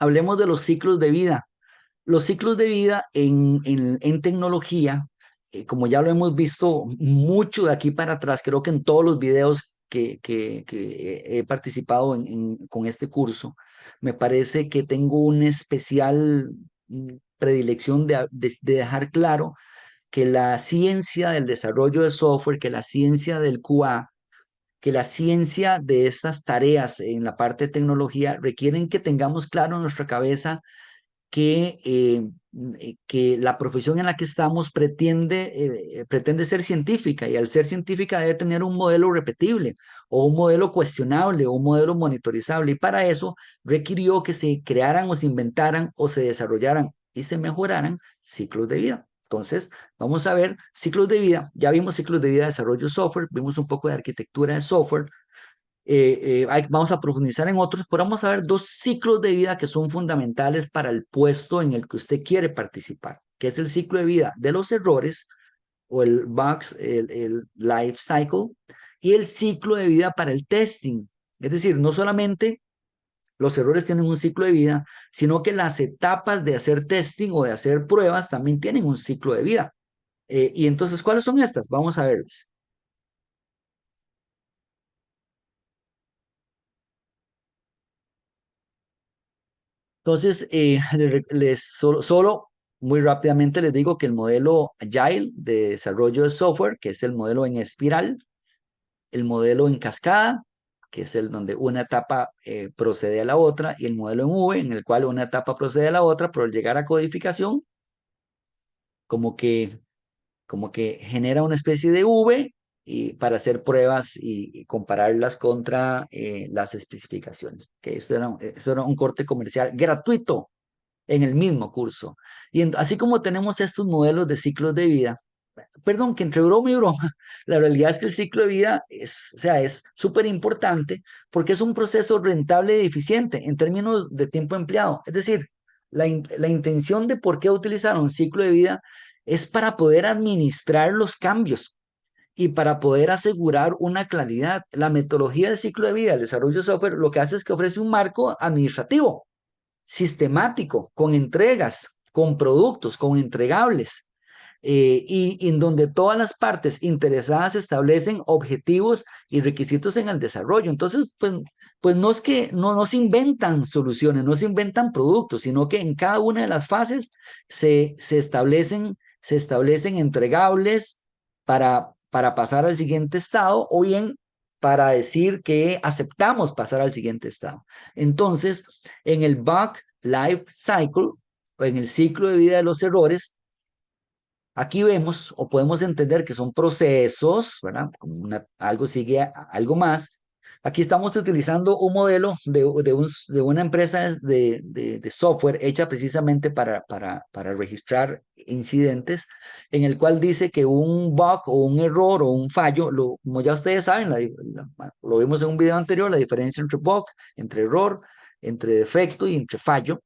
hablemos de los ciclos de vida. Los ciclos de vida en tecnología, como ya lo hemos visto mucho de aquí para atrás, creo que en todos los videos que he participado con este curso, me parece que tengo una especial predilección de dejar claro que la ciencia del desarrollo de software, que la ciencia del QA, que la ciencia de estas tareas en la parte de tecnología requieren que tengamos claro en nuestra cabeza que la profesión en la que estamos pretende ser científica, y al ser científica debe tener un modelo repetible o un modelo cuestionable o un modelo monitorizable, y para eso requirió que se crearan o se inventaran o se desarrollaran y se mejoraran ciclos de vida. Entonces, vamos a ver ciclos de vida. Ya vimos ciclos de vida de desarrollo de software, vimos un poco de arquitectura de software. Vamos a profundizar en otros, pero vamos a ver dos ciclos de vida que son fundamentales para el puesto en el que usted quiere participar, que es el ciclo de vida de los errores o el bugs, el life cycle, y el ciclo de vida para el testing. Es decir, no solamente los errores tienen un ciclo de vida, sino que las etapas de hacer testing o de hacer pruebas también tienen un ciclo de vida. Y entonces, ¿cuáles son estas? Vamos a verlas. Entonces, solo muy rápidamente les digo que el modelo Agile de desarrollo de software, que es el modelo en espiral, el modelo en cascada, que es el donde una etapa procede a la otra, y el modelo en V, en el cual una etapa procede a la otra, pero al llegar a codificación, como que, como que genera una especie de V y para hacer pruebas y compararlas contra las especificaciones. Que esto era un corte comercial gratuito en el mismo curso. Así como tenemos estos modelos de ciclos de vida, perdón, que entre broma y broma, la realidad es que el ciclo de vida es, o sea, es súper importante porque es un proceso rentable y eficiente en términos de tiempo empleado. Es decir, la intención de por qué utilizar un ciclo de vida es para poder administrar los cambios y para poder asegurar una claridad. La metodología del ciclo de vida, el desarrollo de software, lo que hace es que ofrece un marco administrativo sistemático, con entregas, con productos, con entregables, y en donde todas las partes interesadas establecen objetivos y requisitos en el desarrollo. Entonces, pues no es que no se inventan soluciones, no se inventan productos, sino que en cada una de las fases se establecen entregables para pasar al siguiente estado, o bien para decir que aceptamos pasar al siguiente estado. Entonces, en el bug life cycle, o en el ciclo de vida de los errores, aquí vemos o podemos entender que son procesos, ¿verdad? Como algo sigue a algo más. Aquí estamos utilizando un modelo de una empresa de software hecha precisamente para registrar incidentes, en el cual dice que un bug o un error o un fallo, como ya ustedes saben, lo vimos en un video anterior, la diferencia entre bug, entre error, entre defecto y entre fallo.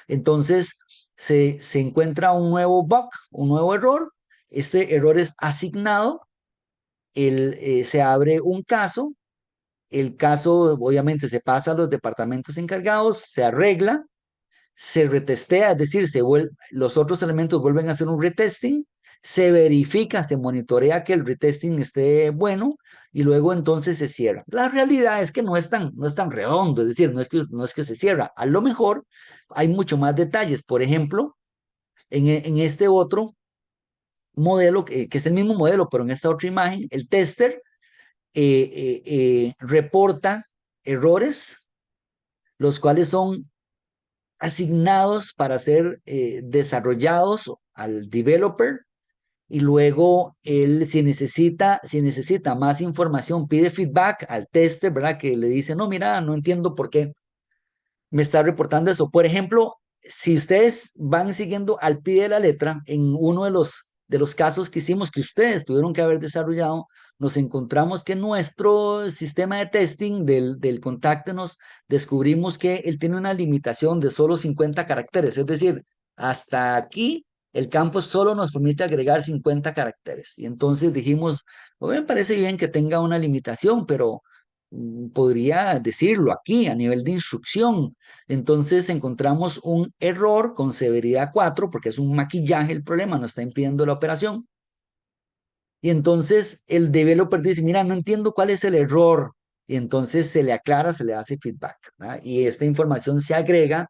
Entonces, se encuentra un nuevo bug, un nuevo error. Este error es asignado, se abre un caso, el caso obviamente se pasa a los departamentos encargados, se arregla, se retestea, es decir, los otros elementos vuelven a hacer un retesting, se verifica, se monitorea que el retesting esté bueno, y luego entonces se cierra. La realidad es que no es tan redondo, es decir, no es que se cierra. A lo mejor hay mucho más detalles. Por ejemplo, en este otro modelo, que es el mismo modelo, pero en esta otra imagen, el tester reporta errores, los cuales son asignados para ser desarrollados al developer, y luego él, si necesita más información, pide feedback al tester, ¿verdad? Que le dice, no, mira, no entiendo por qué me está reportando eso. Por ejemplo, si ustedes van siguiendo al pie de la letra, en uno de los casos que hicimos, que ustedes tuvieron que haber desarrollado, nos encontramos que nuestro sistema de testing del Contáctenos, descubrimos que él tiene una limitación de solo 50 caracteres. Es decir, hasta aquí el campo solo nos permite agregar 50 caracteres. Y entonces dijimos, "Bueno, me parece bien que tenga una limitación, pero podría decirlo aquí a nivel de instrucción. Entonces encontramos un error con severidad 4 porque es un maquillaje el problema, no está impidiendo la operación. Y entonces el developer dice, mira, no entiendo cuál es el error. Y entonces se le aclara, se le hace feedback, ¿verdad? Y esta información se agrega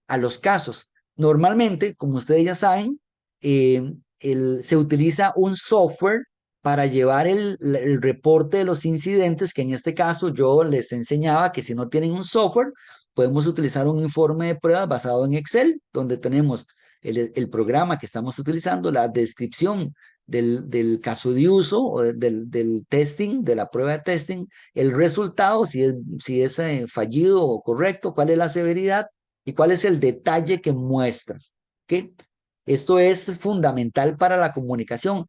a los casos. Normalmente, como ustedes ya saben, se utiliza un software para llevar el reporte de los incidentes, que en este caso yo les enseñaba que si no tienen un software, podemos utilizar un informe de pruebas basado en Excel, donde tenemos el programa que estamos utilizando, la descripción del caso de uso o del testing, de la prueba de testing, el resultado, si es fallido o correcto, cuál es la severidad y cuál es el detalle que muestra. ¿Okay? Esto es fundamental para la comunicación.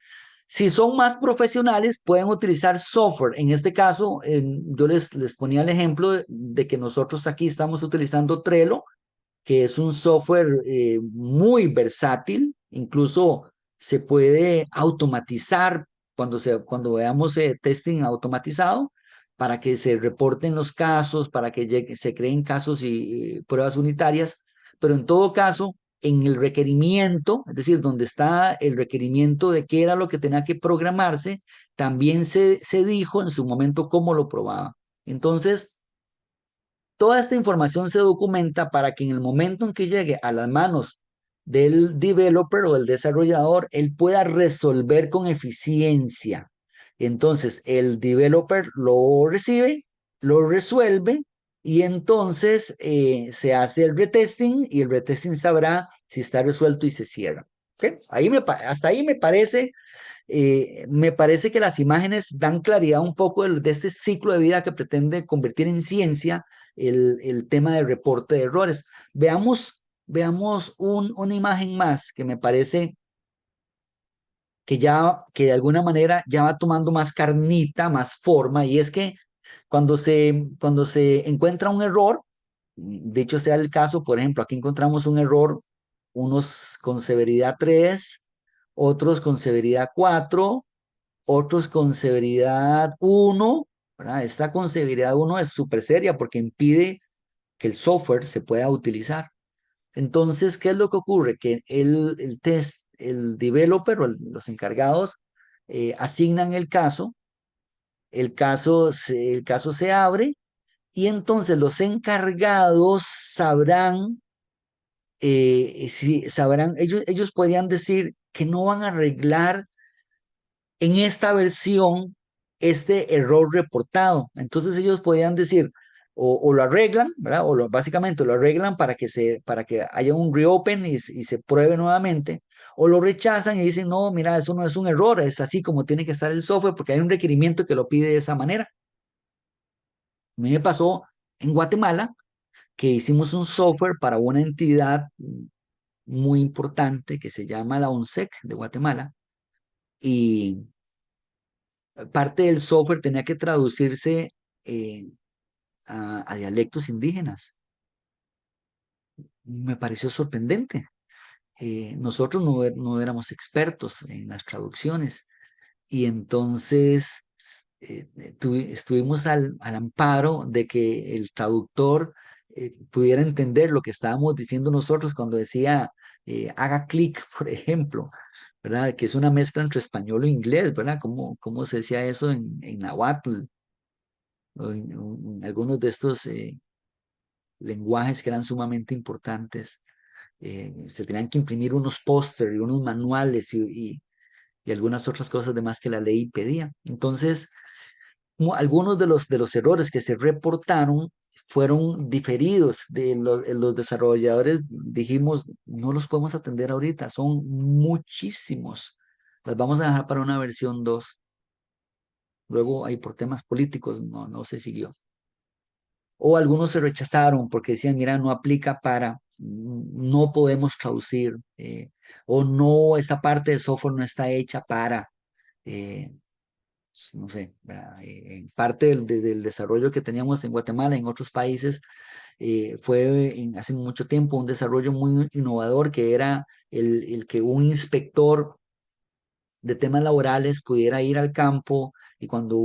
Si son más profesionales, pueden utilizar software. En este caso, yo les ponía el ejemplo de que nosotros aquí estamos utilizando Trello, que es un software muy versátil, incluso se puede automatizar cuando veamos testing automatizado para que se reporten los casos, para que se creen casos y pruebas unitarias, pero en todo caso, en el requerimiento, es decir, donde está el requerimiento de qué era lo que tenía que programarse, también se dijo en su momento cómo lo probaba. Entonces, toda esta información se documenta para que en el momento en que llegue a las manos del developer o del desarrollador, él pueda resolver con eficiencia. Entonces, el developer lo recibe, lo resuelve y entonces se hace el retesting y el retesting sabrá si está resuelto y se cierra. ¿Okay? Hasta ahí me parece que las imágenes dan claridad un poco de este ciclo de vida que pretende convertir en ciencia el tema del reporte de errores. Veamos una imagen más que me parece que de alguna manera ya va tomando más carnita, más forma, y es que cuando se encuentra un error, dicho sea el caso, por ejemplo, aquí encontramos un error, unos con severidad 3, otros con severidad 4, otros con severidad 1, ¿verdad? Esta con severidad 1 es súper seria porque impide que el software se pueda utilizar. Entonces, ¿qué es lo que ocurre? Que el developer o los encargados asignan el caso se abre y entonces los encargados sabrán, ellos podrían decir que no van a arreglar en esta versión este error reportado. Entonces ellos podían decir, o lo arreglan, ¿verdad? Básicamente lo arreglan para que haya un reopen y se pruebe nuevamente, o lo rechazan y dicen, no, mira, eso no es un error, es así como tiene que estar el software porque hay un requerimiento que lo pide de esa manera. A mí me pasó en Guatemala que hicimos un software para una entidad muy importante que se llama la ONSEC de Guatemala y parte del software tenía que traducirse eh, a dialectos indígenas. Me pareció sorprendente. Nosotros no éramos expertos en las traducciones y entonces estuvimos al amparo de que el traductor pudiera entender lo que estábamos diciendo nosotros cuando decía haga clic, por ejemplo, ¿verdad? Que es una mezcla entre español e inglés, ¿verdad? ¿Cómo se decía eso en náhuatl o en algunos de estos lenguajes que eran sumamente importantes? Se tenían que imprimir unos póster y unos manuales y algunas otras cosas demás que la ley pedía. Entonces, algunos de los errores que se reportaron fueron diferidos. Los desarrolladores dijimos, no los podemos atender ahorita, son muchísimos. Las vamos a dejar para una versión 2. Luego, ahí por temas políticos, no se siguió. O algunos se rechazaron porque decían, mira, no aplica para, no podemos traducir, o no, esta parte del software no está hecha para, eh, no sé, en parte del desarrollo que teníamos en Guatemala, en otros países, fue hace mucho tiempo un desarrollo muy innovador que era el que un inspector de temas laborales pudiera ir al campo y cuando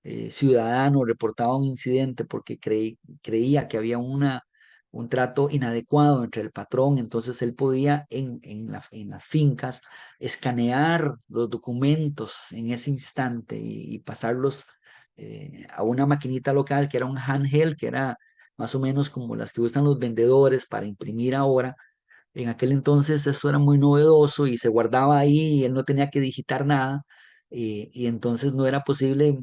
ciudadano reportaba un incidente porque creía que había un trato inadecuado entre el patrón, entonces él podía en las fincas escanear los documentos en ese instante y pasarlos a una maquinita local que era un handheld, que era más o menos como las que usan los vendedores para imprimir ahora. En aquel entonces eso era muy novedoso y se guardaba ahí y él no tenía que digitar nada, y entonces no era posible,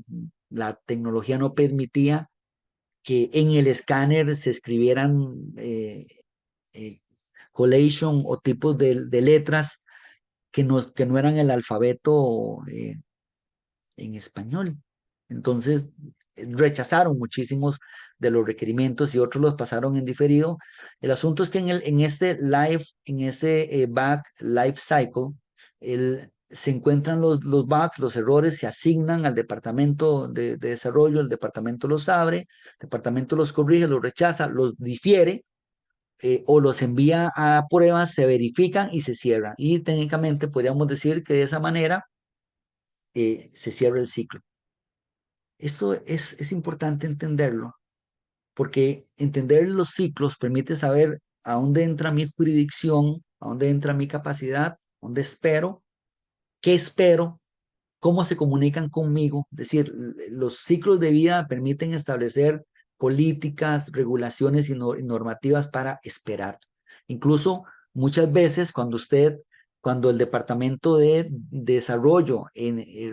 la tecnología no permitía que en el escáner se escribieran eh, collation o tipos de letras que no eran el alfabeto en español. Entonces, rechazaron muchísimos de los requerimientos y otros los pasaron en diferido. El asunto es que en ese back life cycle, se encuentran los bugs, los errores se asignan al departamento de desarrollo, el departamento los abre, el departamento los corrige, los rechaza, los difiere, o los envía a pruebas, se verifican y se cierran. Y técnicamente podríamos decir que de esa manera se cierra el ciclo. Esto es importante entenderlo, porque entender los ciclos permite saber a dónde entra mi jurisdicción, a dónde entra mi capacidad, dónde espero, qué espero, cómo se comunican conmigo. Es decir, los ciclos de vida permiten establecer políticas, regulaciones y normativas para esperar. Incluso muchas veces cuando el Departamento de Desarrollo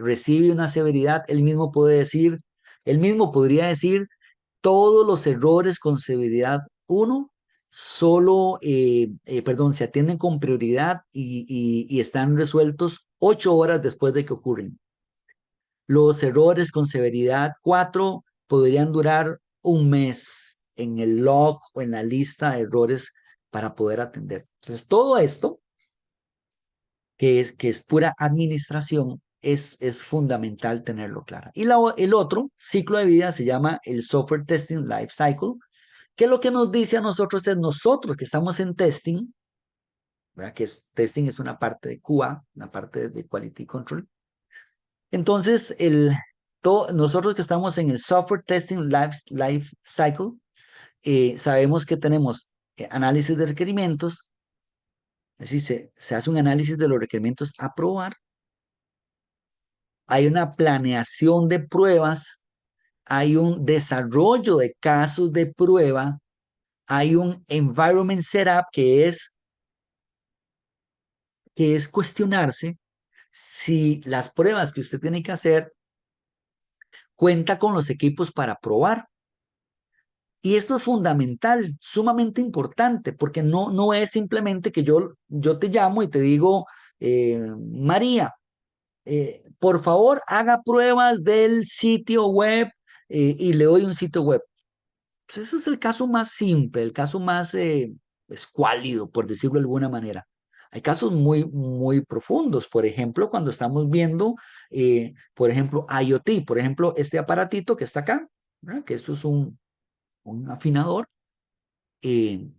recibe una severidad, él mismo podría decir, todos los errores con severidad uno perdón, se atienden con prioridad y están resueltos 8 horas después de que ocurren. Los errores con severidad 4 podrían durar un mes en el log o en la lista de errores para poder atender. Entonces, todo esto, que es pura administración, es fundamental tenerlo claro. Y el otro ciclo de vida se llama el Software Testing Life Cycle, que lo que nos dice a nosotros es nosotros que estamos en testing, ¿verdad? Testing es una parte de QA, una parte de Quality Control. Entonces, nosotros que estamos en el Software Testing Life Cycle, sabemos que tenemos análisis de requerimientos, es decir, se hace un análisis de los requerimientos a probar, hay una planeación de pruebas, hay un desarrollo de casos de prueba, hay un environment setup que es cuestionarse si las pruebas que usted tiene que hacer cuenta con los equipos para probar. Y esto es fundamental, sumamente importante, porque no es simplemente que yo te llamo y te digo, María, por favor, haga pruebas del sitio web, y le doy un sitio web. Pues ese es el caso más simple, el caso más escuálido, por decirlo de alguna manera. Hay casos muy, muy profundos, por ejemplo, cuando estamos viendo, por ejemplo, IoT, por ejemplo, este aparatito que está acá, ¿verdad? Que eso es un afinador eh,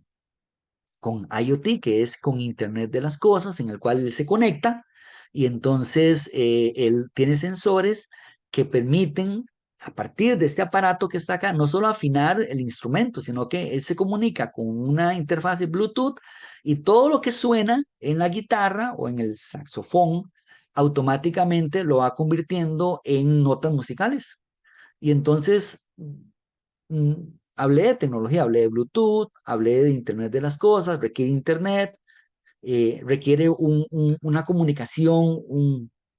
con IoT, que es con Internet de las Cosas, en el cual él se conecta y entonces él tiene sensores que permiten, a partir de este aparato que está acá, no solo afinar el instrumento, sino que él se comunica con una interfaz de Bluetooth y todo lo que suena en la guitarra o en el saxofón automáticamente lo va convirtiendo en notas musicales. Y entonces mm, hablé de tecnología, hablé de Bluetooth, hablé de Internet de las Cosas, requiere Internet, requiere una comunicación,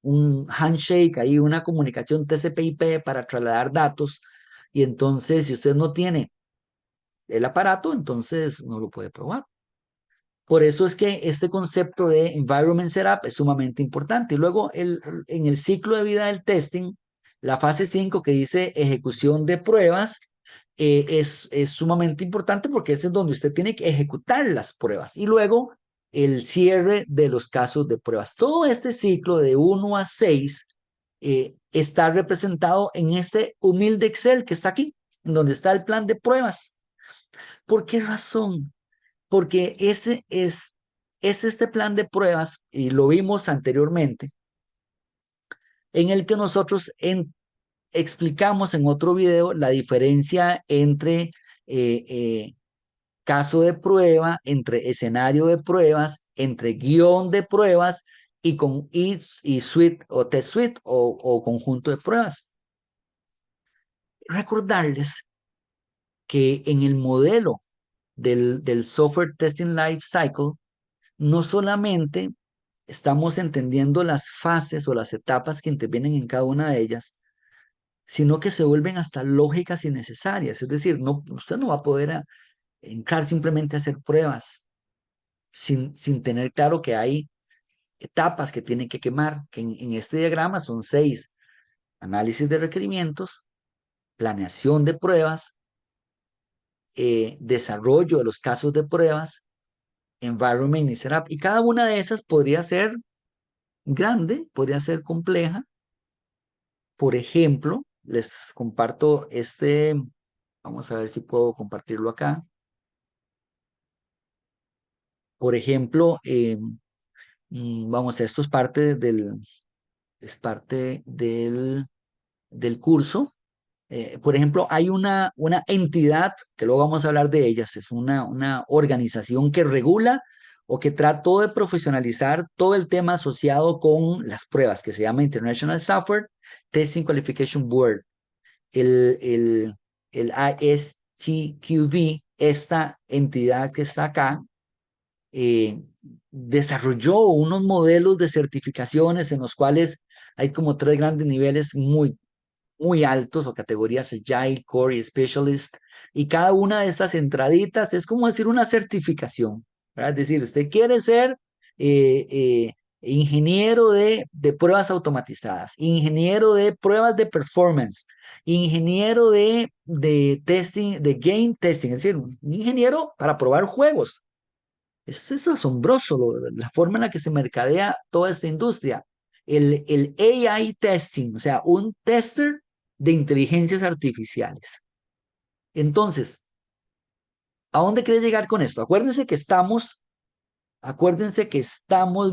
un handshake, ahí una comunicación TCP/IP para trasladar datos. Y entonces, si usted no tiene el aparato, entonces no lo puede probar. Por eso es que este concepto de environment setup es sumamente importante. Y luego en el ciclo de vida del testing, la fase 5 que dice ejecución de pruebas, es sumamente importante porque ese es donde usted tiene que ejecutar las pruebas. Y luego el cierre de los casos de pruebas. Todo este ciclo de 1 a 6 está representado en este humilde Excel que está aquí, en donde está el plan de pruebas. ¿Por qué razón? Porque es este plan de pruebas, y lo vimos anteriormente, en el que nosotros explicamos en otro video la diferencia entre caso de prueba, entre escenario de pruebas, entre guión de pruebas y suite o test suite o conjunto de pruebas. Recordarles que en el modelo del Software Testing Life Cycle, no solamente estamos entendiendo las fases o las etapas que intervienen en cada una de ellas, sino que se vuelven hasta lógicas y necesarias. Es decir, usted no va a poder entrar simplemente a hacer pruebas sin tener claro que hay etapas que tienen que quemar, que en este diagrama son 6: análisis de requerimientos, planeación de pruebas, desarrollo de los casos de pruebas, environment y setup. Y cada una de esas podría ser grande, podría ser compleja. Por ejemplo, les comparto vamos a ver si puedo compartirlo acá. Por ejemplo, vamos, esto es parte del curso. Por ejemplo, hay una entidad, que luego vamos a hablar de ellas, es una organización que regula o que trató de profesionalizar todo el tema asociado con las pruebas, que se llama International Software Testing Qualification Board, el ISTQB. Esta entidad que está acá eh, desarrolló unos modelos de certificaciones en los cuales hay como 3 grandes niveles muy altos o categorías Agile, Core y Specialist. Y cada una de estas entraditas es como decir una certificación, ¿verdad? Es decir, usted quiere ser eh, eh, ingeniero de pruebas automatizadas, ingeniero de pruebas de performance, ingeniero de testing, de game testing, es decir, un ingeniero para probar juegos. Es asombroso la forma en la que se mercadea toda esta industria. El AI testing, o sea, un tester de inteligencias artificiales. Entonces, ¿a dónde quiere llegar con esto? Acuérdense que estamos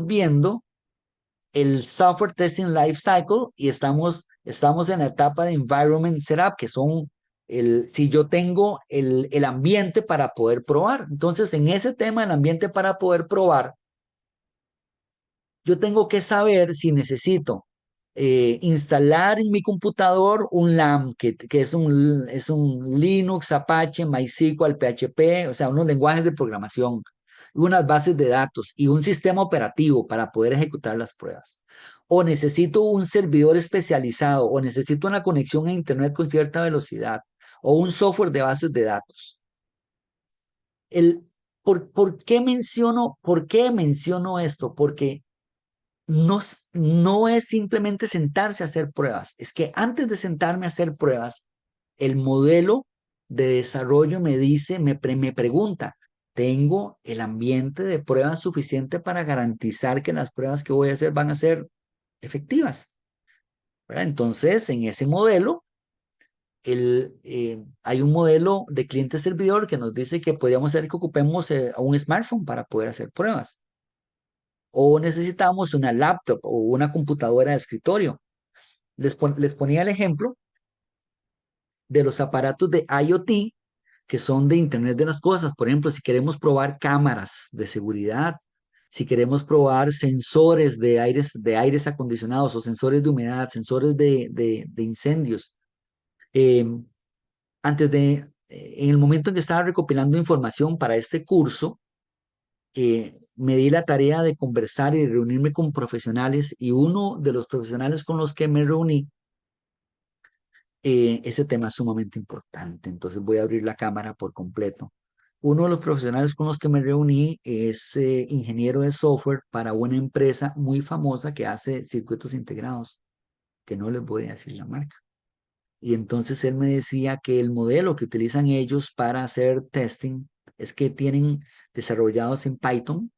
viendo el Software Testing Life Cycle y estamos en la etapa de Environment Setup, que son si yo tengo el ambiente para poder probar. Entonces, en ese tema del ambiente para poder probar, yo tengo que saber si necesito instalar en mi computador un LAMP, que es un Linux, Apache, MySQL, PHP, o sea, unos lenguajes de programación, unas bases de datos y un sistema operativo para poder ejecutar las pruebas. O necesito un servidor especializado, o necesito una conexión a Internet con cierta velocidad, o un software de bases de datos. ¿Por qué menciono esto? Porque no es simplemente sentarse a hacer pruebas, es que antes de sentarme a hacer pruebas, el modelo de desarrollo me dice, me pregunta, ¿tengo el ambiente de pruebas suficiente para garantizar que las pruebas que voy a hacer van a ser efectivas? ¿Verdad? Entonces, en ese modelo, hay un modelo de cliente-servidor que nos dice que podríamos hacer que ocupemos un smartphone para poder hacer pruebas, o necesitamos una laptop o una computadora de escritorio. Les ponía el ejemplo de los aparatos de IoT, que son de Internet de las Cosas. Por ejemplo, si queremos probar cámaras de seguridad, si queremos probar sensores de aires acondicionados o sensores de humedad, sensores de incendios. Eh, en el momento en que estaba recopilando información para este curso, me di la tarea de conversar y de reunirme con profesionales, y uno de los profesionales con los que me reuní, ese tema es sumamente importante. Entonces voy a abrir la cámara por completo. Uno de los profesionales con los que me reuní es ingeniero de software para una empresa muy famosa que hace circuitos integrados, que no les voy a decir la marca. Y entonces él me decía que el modelo que utilizan ellos para hacer testing es que tienen desarrollados en Python,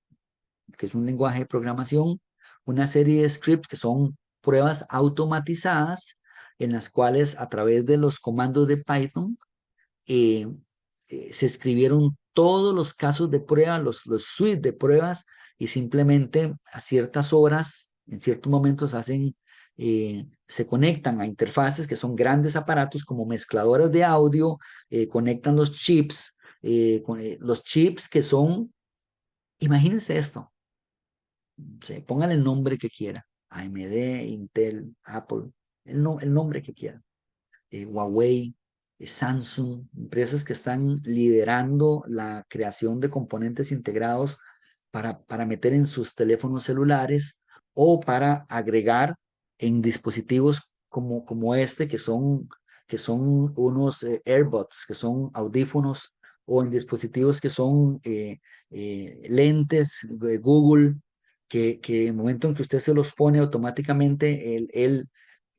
que es un lenguaje de programación, una serie de scripts que son pruebas automatizadas en las cuales a través de los comandos de Python eh, se escribieron todos los casos de prueba, los suites de pruebas, y simplemente a ciertas horas, en ciertos momentos hacen se conectan a interfaces que son grandes aparatos como mezcladoras de audio, conectan los chips que son, imagínense esto, pónganle el nombre que quiera, AMD, Intel, Apple, el nombre que quiera, Huawei, Samsung, empresas que están liderando la creación de componentes integrados para meter en sus teléfonos celulares o para agregar en dispositivos como este, que son unos AirBuds, que son audífonos, o en dispositivos que son lentes de Google, que en el momento en que usted se los pone automáticamente,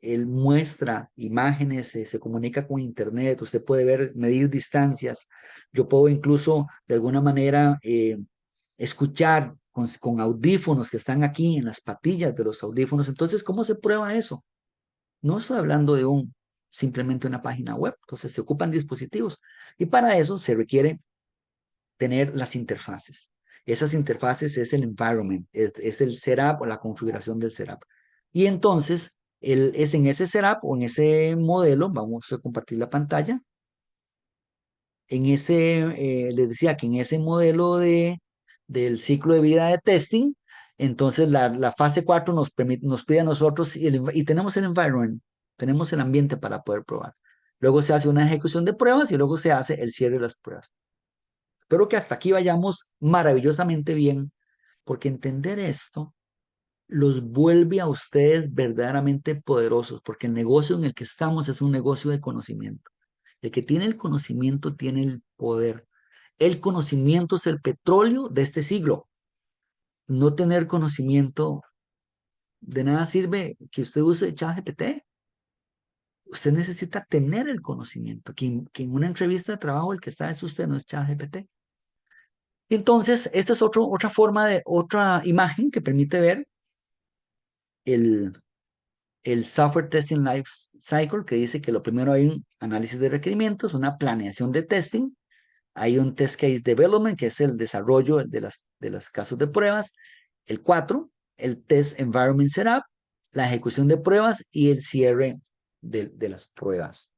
él muestra imágenes, se comunica con internet, usted puede ver, medir distancias. Yo puedo incluso de alguna manera escuchar con audífonos que están aquí en las patillas de los audífonos. Entonces, ¿cómo se prueba eso? No estoy hablando de simplemente una página web. Entonces, se ocupan dispositivos. Y para eso se requiere tener las interfaces. Esas interfaces es el environment, es el setup o la configuración del setup. Y entonces, es en ese setup o en ese modelo, vamos a compartir la pantalla, en les decía que en ese modelo del ciclo de vida de testing, entonces la fase 4 nos pide a nosotros y tenemos el environment, tenemos el ambiente para poder probar. Luego se hace una ejecución de pruebas y luego se hace el cierre de las pruebas. Espero que hasta aquí vayamos maravillosamente bien, porque entender esto los vuelve a ustedes verdaderamente poderosos, porque el negocio en el que estamos es un negocio de conocimiento. El que tiene el conocimiento tiene el poder. El conocimiento es el petróleo de este siglo. No tener conocimiento, de nada sirve que usted use ChatGPT. Usted necesita tener el conocimiento. Que en una entrevista de trabajo el que está es usted, no es ChatGPT. Entonces, esta es otra imagen que permite ver el, el Software Testing Life Cycle, que dice que lo primero hay un análisis de requerimientos, una planeación de testing, hay un Test Case Development, que es el desarrollo de los casos de pruebas, el 4, el Test Environment Setup, la ejecución de pruebas y el cierre de las pruebas.